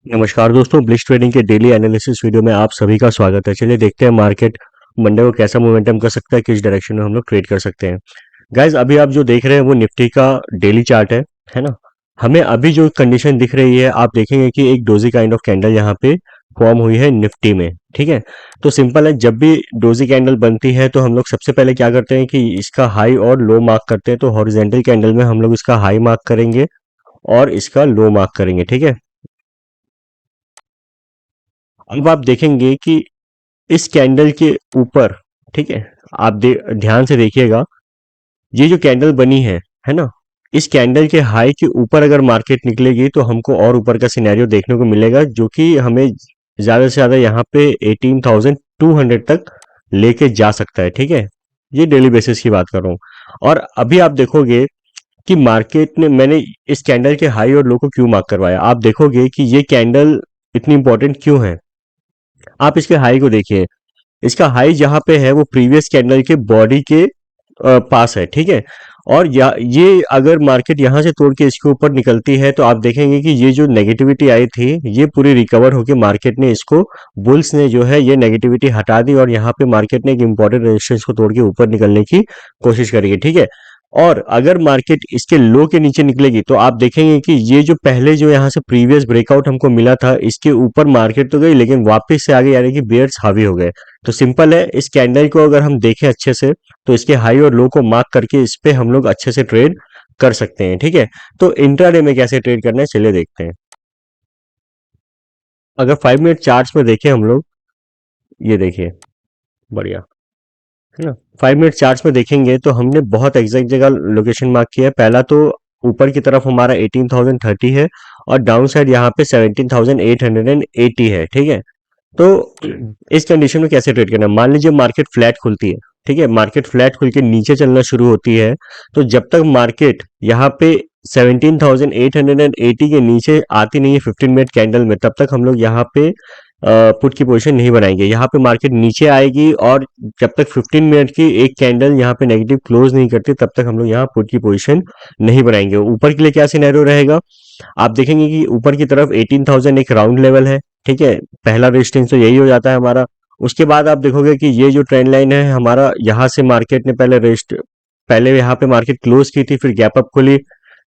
नमस्कार दोस्तों, Blitz trading के डेली एनालिसिस वीडियो में आप सभी का स्वागत है। चलिए देखते हैं मार्केट मंडे को कैसा मोमेंटम कर सकता है, किस डायरेक्शन में हम लोग ट्रेड कर सकते हैं। गाइज, अभी आप जो देख रहे हैं वो निफ्टी का डेली चार्ट है ना। हमें अभी जो कंडीशन दिख रही है, आप देखेंगे कि एक डोजी काइंड ऑफ कैंडल यहाँ पे फॉर्म हुई है निफ्टी में। ठीक है, तो सिंपल है, जब भी डोजी कैंडल बनती है तो हम लोग सबसे पहले क्या करते हैं कि इसका हाई और लो मार्क करते हैं। तो हॉरिजेंटल कैंडल में हम लोग इसका हाई मार्क करेंगे और इसका लो मार्क करेंगे। ठीक है, अब आप देखेंगे कि इस कैंडल के ऊपर, ठीक है, आप ध्यान से देखिएगा, ये जो कैंडल बनी है ना, इस कैंडल के हाई के ऊपर अगर मार्केट निकलेगी तो हमको और ऊपर का सिनेरियो देखने को मिलेगा, जो कि हमें ज्यादा से ज्यादा यहाँ पे 18,200 तक लेके जा सकता है। ठीक है, ये डेली बेसिस की बात कर रहा हूँ। और अभी आप देखोगे कि मार्केट ने, मैंने इस कैंडल के हाई और लो को क्यों मार्क करवाया, आप देखोगे कि ये कैंडल इतनी इंपॉर्टेंट क्यों है। आप इसके हाई को देखिए, इसका हाई जहां पे है वो प्रीवियस कैंडल के बॉडी के पास है। ठीक है, और ये अगर मार्केट यहां से तोड़ के इसके ऊपर निकलती है तो आप देखेंगे कि ये जो नेगेटिविटी आई थी ये पूरी रिकवर होकर मार्केट ने इसको, बुल्स ने जो है ये नेगेटिविटी हटा दी और यहाँ पे मार्केट ने एक इंपॉर्टेंट रेजिस्टेंस को तोड़ के ऊपर निकलने की कोशिश करेगी। ठीक है, और अगर मार्केट इसके लो के नीचे निकलेगी तो आप देखेंगे कि ये जो पहले जो यहाँ से प्रीवियस ब्रेकआउट हमको मिला था, इसके ऊपर मार्केट तो गई लेकिन वापस से आगे, यानी कि बेयर्स हावी हो गए। तो सिंपल है, इस कैंडल को अगर हम देखें अच्छे से तो इसके हाई और लो को मार्क करके इस पे हम लोग अच्छे से ट्रेड कर सकते हैं। ठीक है, तो इंट्राडे में कैसे ट्रेड करना है चलिए देखते हैं। अगर 5 मिनट चार्ट्स में देखें हम लोग, ये देखिए, बढ़िया है ना। 5 मिनट चार्ट्स में देखेंगे तो हमने बहुत एग्जैक्ट जगह लोकेशन मार्क किया है। पहला तो ऊपर की तरफ हमारा 18,030 है और डाउन साइड यहाँ पे 17,880 है। ठीक है, तो इस कंडीशन में कैसे ट्रेड करना है, मान लीजिए मार्केट फ्लैट खुलती है। ठीक है, मार्केट फ्लैट खुल के नीचे चलना शुरू होती है, तो जब तक मार्केट यहाँ पे 17,880 के नीचे आती नहीं है 15 मिनट कैंडल में, तब तक हम लोग यहाँ पे पुट की पोजीशन नहीं बनाएंगे। यहाँ पे मार्केट नीचे आएगी और जब तक 15 मिनट की एक कैंडल यहाँ पे नेगेटिव क्लोज नहीं करती तब तक हम लोग यहाँ पुट की पोजीशन नहीं बनाएंगे। ऊपर के लिए क्या सिनेरियो रहेगा, आप देखेंगे कि ऊपर की तरफ 18,000 एक राउंड लेवल है। ठीक है, पहला रेजिस्टेंस तो यही हो जाता है हमारा। उसके बाद आप देखोगे कि ये जो ट्रेंड लाइन है हमारा, यहाँ से मार्केट ने पहले यहाँ पे मार्केट क्लोज की थी, फिर गैप अप खुली,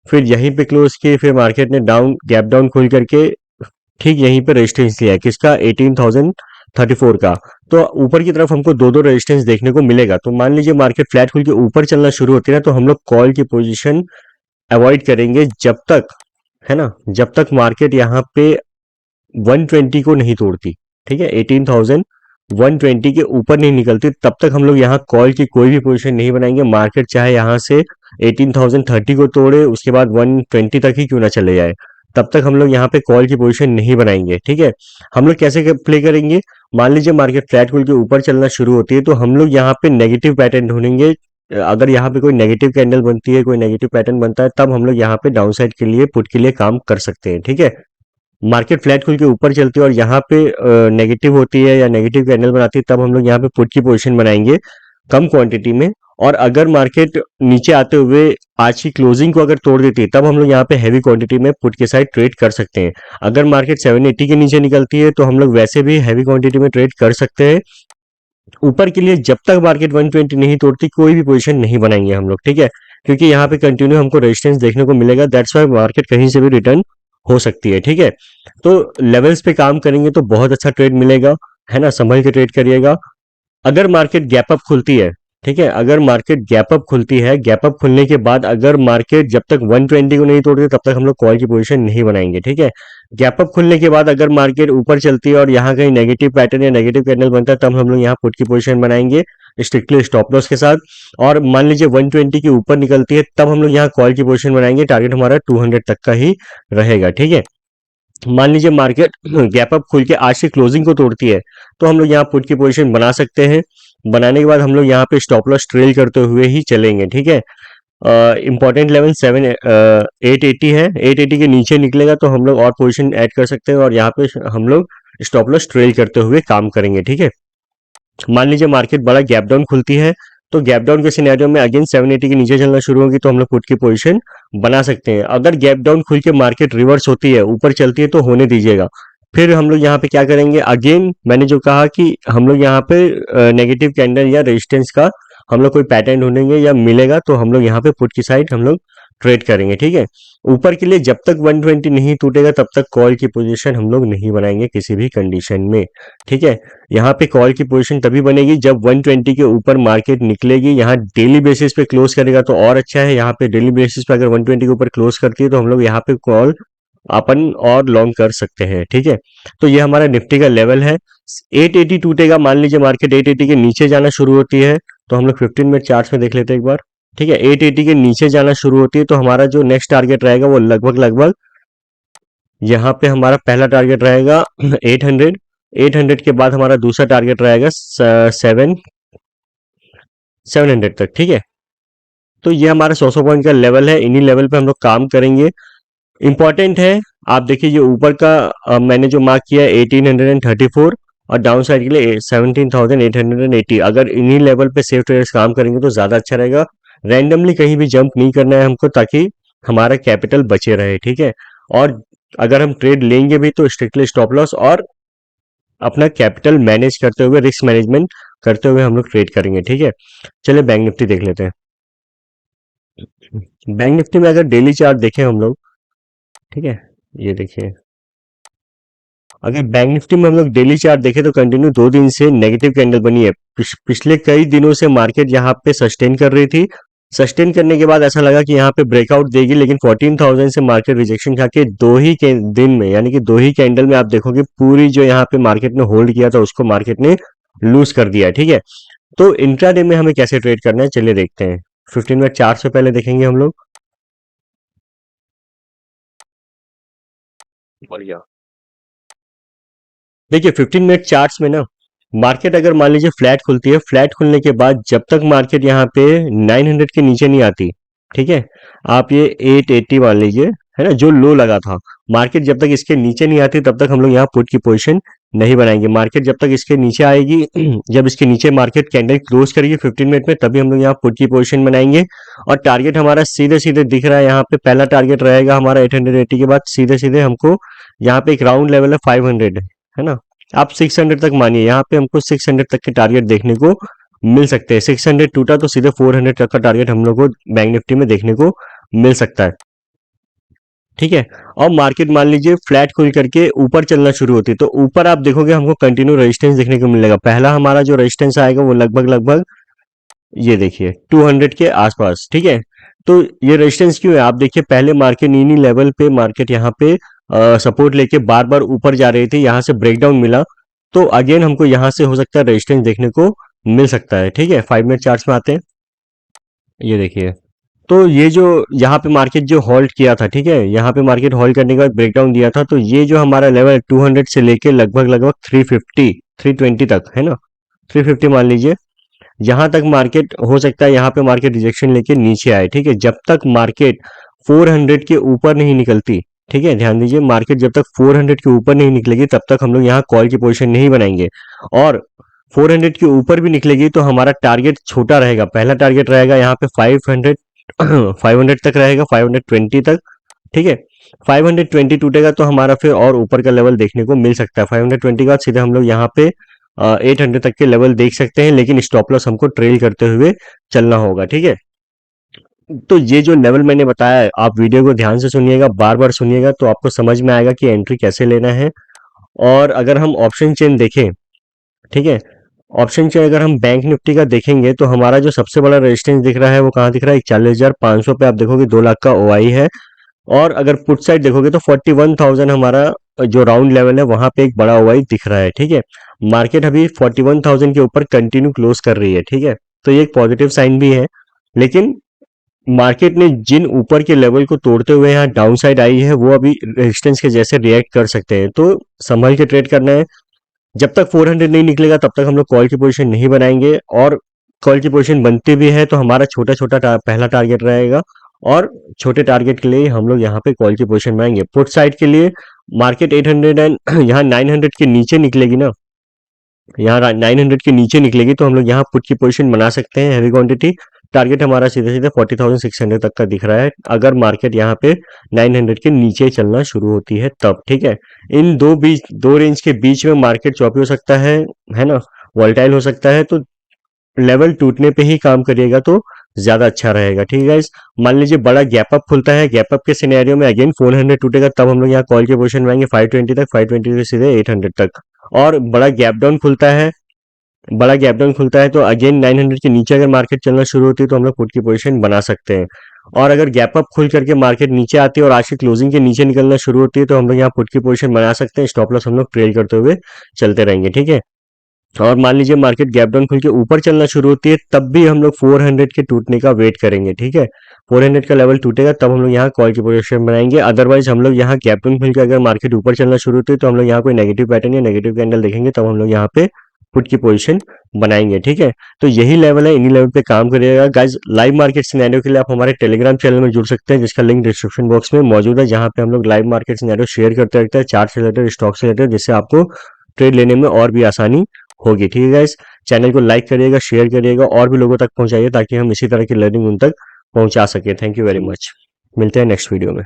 फिर यहीं पे क्लोज की, फिर मार्केट ने डाउन गैप डाउन खोल करके ठीक यहीं पे रेजिस्टेंस लिया है, किसका, 18,034 का। तो ऊपर की तरफ हमको दो दो रेजिस्टेंस देखने को मिलेगा। तो मान लीजिए मार्केट फ्लैट खुल के ऊपर चलना शुरू होती है ना, तो हम लोग कॉल की पोजीशन अवॉइड करेंगे जब तक, है ना, जब तक मार्केट यहाँ पे 120 को नहीं तोड़ती। ठीक है, 18,120 के ऊपर नहीं निकलती, तब तक हम लोग यहाँ कॉल की कोई भी पोजीशन नहीं बनाएंगे। मार्केट चाहे यहाँ से 18,030 को तोड़े, उसके बाद 120 तक ही क्यों ना चले जाए, तब तक हम लोग यहाँ पे कॉल की पोजीशन नहीं बनाएंगे। ठीक है, हम लोग कैसे प्ले करेंगे, मान लीजिए मार्केट फ्लैट खुल के ऊपर चलना शुरू होती है तो हम लोग यहाँ पे नेगेटिव पैटर्न ढूंढेंगे। अगर यहाँ पे कोई नेगेटिव कैंडल बनती है, कोई नेगेटिव पैटर्न बनता है, तब हम लोग यहाँ पे डाउन साइड के लिए, पुट के लिए काम कर सकते हैं। ठीक है, मार्केट फ्लैट खुल के ऊपर चलती है और यहाँ पे नेगेटिव होती है या नेगेटिव कैंडल बनाती है, तब हम लोग यहाँ पे पुट की पोजीशन बनाएंगे कम क्वांटिटी में। और अगर मार्केट नीचे आते हुए आज की क्लोजिंग को अगर तोड़ देती है, तब हम लोग यहाँ पे हैवी क्वांटिटी में पुट के साइड ट्रेड कर सकते हैं। अगर मार्केट 780 के नीचे निकलती है तो हम लोग वैसे भी हैवी क्वांटिटी में ट्रेड कर सकते हैं। ऊपर के लिए जब तक मार्केट 120 नहीं तोड़ती कोई भी पोजीशन नहीं बनाएंगे हम लोग। ठीक है, क्योंकि यहाँ पे कंटिन्यू हमको रेजिस्टेंस देखने को मिलेगा, दैट्स वाई मार्केट कहीं से भी रिटर्न हो सकती है। ठीक है, तो लेवल्स पे काम करेंगे तो बहुत अच्छा ट्रेड मिलेगा, है ना, संभल के ट्रेड करिएगा। अगर मार्केट गैप अप खुलती है, ठीक है, अगर मार्केट गैप अप खुलती है, गैप अप खुलने के बाद अगर मार्केट जब तक 120 को नहीं तोड़ती तब तक हम लोग कॉल की पोजीशन नहीं बनाएंगे। ठीक है, गैप अप खुलने के बाद अगर मार्केट ऊपर चलती है और यहाँ कहीं नेगेटिव पैटर्न या नेगेटिव कैंडल बनता है, तब हम लोग यहाँ पुट की पोजीशन बनाएंगे स्ट्रिक्टली स्टॉप लॉस के साथ। और मान लीजिए 120 के ऊपर निकलती है, तब हम लोग यहाँ कॉल की पोजीशन बनाएंगे, टारगेट हमारा 200 तक का ही रहेगा। ठीक है, मान लीजिए मार्केट गैप अप खुल के आज से क्लोजिंग को तोड़ती है, तो हम लोग यहाँ पुट की पोजीशन बना सकते हैं। बनाने के बाद हम लोग यहाँ पे स्टॉप लॉस ट्रेल करते हुए ही चलेंगे। ठीक है, इंपॉर्टेंट लेवल 880 है, 880 के नीचे निकलेगा तो हम लोग और पोजीशन ऐड कर सकते हैं और यहाँ पे हम लोग स्टॉप लॉस ट्रेल करते हुए काम करेंगे। ठीक है, मान लीजिए मार्केट बड़ा गैप डाउन खुलती है, तो गैप डाउन के सिनेरियो में अगेन 780 के नीचे चलना शुरू होगी तो हम लोग पुट की पोजीशन बना सकते हैं। अगर गैप डाउन खुल के मार्केट रिवर्स होती है, ऊपर चलती है, तो होने दीजिएगा। फिर हम लोग यहाँ पे क्या करेंगे, अगेन मैंने जो कहा कि हम लोग यहाँ पे नेगेटिव कैंडल या रेजिस्टेंस का हम लोग कोई पैटर्न ढूंढेंगे या मिलेगा तो हम लोग यहाँ पे पुट की साइड हम लोग ट्रेड करेंगे। ठीक है, ऊपर के लिए जब तक 120 नहीं टूटेगा तब तक कॉल की पोजीशन हम लोग नहीं बनाएंगे किसी भी कंडीशन में। ठीक है, यहाँ पे कॉल की पोजीशन तभी बनेगी जब 120 के ऊपर मार्केट निकलेगी। यहाँ डेली बेसिस पे क्लोज करेगा तो और अच्छा है, यहाँ पे डेली बेसिस पे अगर 120 के ऊपर क्लोज करती है तो हम लोग यहाँ पे कॉल अपन और लॉन्ग कर सकते हैं। ठीक है, तो ये हमारा निफ्टी का लेवल है। 880 टूटेगा, मान लीजिए मार्केट 880 के नीचे जाना शुरू होती है तो हम लोग 15 मिनट चार्ट में देख लेते हैं एक बार। ठीक है, 880 के नीचे जाना शुरू होती है तो हमारा जो नेक्स्ट टारगेट रहेगा वो लगभग लगभग यहाँ पे हमारा पहला टारगेट रहेगा 800। 800 के बाद हमारा दूसरा टारगेट रहेगा 700 तक। ठीक है, तो ये हमारा 100 पॉइंट का लेवल है, इन्हीं लेवल पे हम लोग काम करेंगे। इंपॉर्टेंट है, आप देखिए ये ऊपर का मैंने जो मार्क किया है 1834 और डाउन साइड के लिए 17,880। अगर इन्हीं लेवल पे सेफ ट्रेडर्स काम करेंगे तो ज्यादा अच्छा रहेगा। रैंडमली कहीं भी जंप नहीं करना है हमको ताकि हमारा कैपिटल बचे रहे। ठीक है, और अगर हम ट्रेड लेंगे भी तो स्ट्रिक्टली स्टॉप लॉस और अपना कैपिटल मैनेज करते हुए, रिस्क मैनेजमेंट करते हुए हम लोग ट्रेड करेंगे। ठीक है, चलिए बैंक निफ्टी देख लेते हैं। बैंक निफ्टी में अगर डेली चार्ट देखें हम लोग, ठीक है, ये देखिए, अगर बैंक निफ्टी में हम लोग डेली चार्ट देखें तो कंटिन्यू 2 दिन से नेगेटिव कैंडल बनी है। पिछले कई दिनों से मार्केट यहाँ पे सस्टेन कर रही थी। सस्टेन करने के बाद ऐसा लगा कि यहाँ पे ब्रेकआउट देगी, लेकिन 14,000 से मार्केट रिजेक्शन खा के दिन में, यानी कि 2 ही कैंडल में आप देखोगे पूरी जो यहाँ पे मार्केट ने होल्ड किया था उसको मार्केट ने लूज कर दिया। ठीक है, तो इंट्राडे में हमें कैसे ट्रेड करना है चलिए देखते हैं। 15 मिनट चार्ट से पहले देखेंगे हम लोग। बढ़िया, देखिए 15 मिनट चार्ट्स में ना मार्केट अगर मान लीजिए फ्लैट खुलती है, फ्लैट खुलने के बाद जब तक मार्केट यहाँ पे 900 के नीचे नहीं आती, ठीक है, आप ये 880 मान लीजिए, है ना, जो लो लगा था, मार्केट जब तक इसके नीचे नहीं आती तब तक हम लोग यहाँ पुट की पोजीशन नहीं बनाएंगे। मार्केट जब तक इसके नीचे आएगी, जब इसके नीचे मार्केट कैंडल क्लोज करेगी 15 मिनट में, तभी हम लोग यहाँ पुट की पोजीशन बनाएंगे। और टारगेट हमारा सीधे सीधे दिख रहा है, यहाँ पे पहला टारगेट रहेगा हमारा 880 के बाद सीधे सीधे हमको यहाँ पे एक राउंड लेवल है 500, है ना, आप 600 तक मानिए, यहाँ पे हमको 600 तक के टारगेट देखने को मिल सकते हैं। 600 टूटा तो सीधे 400 तक का टारगेट हम लोग को बैंक निफ्टी में देखने को मिल सकता है। ठीक है, और मार्केट मान लीजिए फ्लैट खुल करके ऊपर चलना शुरू होती है तो ऊपर आप देखोगे हमको कंटिन्यू रेजिस्टेंस देखने को मिलेगा। पहला हमारा जो रेजिस्टेंस आएगा वो लगभग लगभग ये देखिए 200 के आसपास। ठीक है, तो ये रेजिस्टेंस क्यों है, आप देखिए पहले मार्केट इन्हीं लेवल पे मार्केट यहाँ पे सपोर्ट लेके बार बार ऊपर जा रही थी, यहाँ से ब्रेकडाउन मिला तो अगेन हमको यहाँ से हो सकता है रेजिस्टेंस देखने को मिल सकता है। ठीक है, 5 मिनट चार्ट्स में आते हैं, ये देखिए, तो ये जो यहाँ पे मार्केट जो होल्ड किया था, ठीक है, यहाँ पे मार्केट होल्ड करने के बाद ब्रेकडाउन दिया था, तो ये जो हमारा लेवल 200 से लेके लगभग लगभग 350 320 तक, है ना, 350 मान लीजिए, यहाँ तक मार्केट हो सकता है यहाँ पे मार्केट रिजेक्शन लेके नीचे आए। ठीक है, जब तक मार्केट 400 के ऊपर नहीं निकलती, ठीक है, ध्यान दीजिए, मार्केट जब तक 400 के ऊपर नहीं निकलेगी तब तक हम लोग यहाँ कॉल की पोजीशन नहीं बनाएंगे। और 400 के ऊपर भी निकलेगी तो हमारा टारगेट छोटा रहेगा, पहला टारगेट रहेगा यहाँ पे 500 500 तक रहेगा, 520 तक। ठीक है, 520 टूटेगा तो हमारा फिर और ऊपर का लेवल देखने को मिल सकता है। 520 के बाद सीधे हम लोग यहाँ पे 800 तक के लेवल देख सकते हैं, लेकिन स्टॉप लॉस हमको ट्रेल करते हुए चलना होगा। ठीक है, तो ये जो लेवल मैंने बताया है, आप वीडियो को ध्यान से सुनिएगा, बार बार सुनिएगा, तो आपको समझ में आएगा कि एंट्री कैसे लेना है। और अगर हम ऑप्शन चेन देखें, ठीक है, ऑप्शन चेन अगर हम बैंक निफ्टी का देखेंगे तो हमारा जो सबसे बड़ा रेजिस्टेंस दिख रहा है वो कहाँ दिख रहा है, 41,500 पे आप देखोगे 2 लाख का ओआई है। और अगर पुट साइड देखोगे तो 41,000 हमारा जो राउंड लेवल है वहां पे एक बड़ा ओआई दिख रहा है। ठीक है, मार्केट अभी 41,000 के ऊपर कंटिन्यू क्लोज कर रही है। ठीक है, तो ये एक पॉजिटिव साइन भी है, लेकिन मार्केट ने जिन ऊपर के लेवल को तोड़ते हुए यहाँ डाउन साइड आई है वो अभी रेजिस्टेंस के जैसे रिएक्ट कर सकते हैं, तो संभल के ट्रेड करना है। जब तक 400 नहीं निकलेगा तब तक हम लोग कॉल की पोजीशन नहीं बनाएंगे, और कॉल की पोजीशन बनती भी है तो हमारा छोटा छोटा पहला टारगेट रहेगा, और छोटे टारगेट के लिए हम लोग यहाँ पे कॉल की पोजीशन बनाएंगे। पुट साइड के लिए मार्केट 800 एंड यहाँ 900 के नीचे निकलेगी ना, यहाँ 900 के नीचे निकलेगी तो हम लोग यहाँ पुट की पोजीशन बना सकते हैं हैवी क्वांटिटी। टारगेट हमारा सीधे सीधे 40,600 तक का दिख रहा है, अगर मार्केट यहाँ पे 900 के नीचे चलना शुरू होती है तब। ठीक है, इन दो रेंज के बीच में मार्केट चौपी हो सकता है ना, वॉलेटाइल हो सकता है, तो लेवल टूटने पे ही काम करिएगा तो ज्यादा अच्छा रहेगा। ठीक है गाइस, मान लीजिए बड़ा गैप अप खुलता है, गैप अप के सिनेरियो में अगेन 400 टूटेगा, तब हम लोग यहाँ कॉल के पोजीशन में आएंगे 520 तक, 520 से सीधे 800 तक। और बड़ा गैप डाउन खुलता है तो अगेन 900 के नीचे अगर मार्केट चलना शुरू होती है तो हम लोग पुट की पोजीशन बना सकते हैं। और अगर गैप अप खुल करके मार्केट नीचे आती है और आज की क्लोजिंग के नीचे निकलना शुरू होती है तो हम लोग यहाँ पुट की पोजीशन बना सकते हैं, स्टॉप लॉस हम लोग ट्रेल करते हुए चलते रहेंगे। ठीक है, और मान लीजिए मार्केट गैप डाउन खुल के ऊपर चलना शुरू होती है तब भी हम लोग 400 के टूटने का वेट करेंगे। ठीक है, 400 का लेवल टूटेगा तब हम लोग यहाँ कॉल की पोजीशन बनाएंगे, अदरवाइज हम लोग यहाँ गैप डाउन खुल के अगर मार्केट ऊपर चलना शुरू होती है तो हम लोग यहाँ कोई नेगेटिव पैटर्न या नेगेटिव कैंडल देखेंगे तब हम लोग यहाँ पे पुट की पोजीशन बनाएंगे। ठीक है, तो यही लेवल है, इन्हीं लेवल पे काम करिएगा गाइज। लाइव मार्केट सिनेरियो के लिए आप हमारे टेलीग्राम चैनल में जुड़ सकते हैं, जिसका लिंक डिस्क्रिप्शन बॉक्स में मौजूद है, जहां पे हम लोग लाइव मार्केट सिनेरियो शेयर करते रहते हैं, चार्ट से रिलेटेड, स्टॉक से रिलेटेड, जिससे आपको ट्रेड लेने में और भी आसानी होगी। ठीक है गाइस, चैनल को लाइक करिएगा, शेयर करिएगा और भी लोगों तक पहुंचाइए ताकि हम इसी तरह की लर्निंग उन तक पहुंचा सके। थैंक यू वेरी मच, मिलते हैं नेक्स्ट वीडियो में।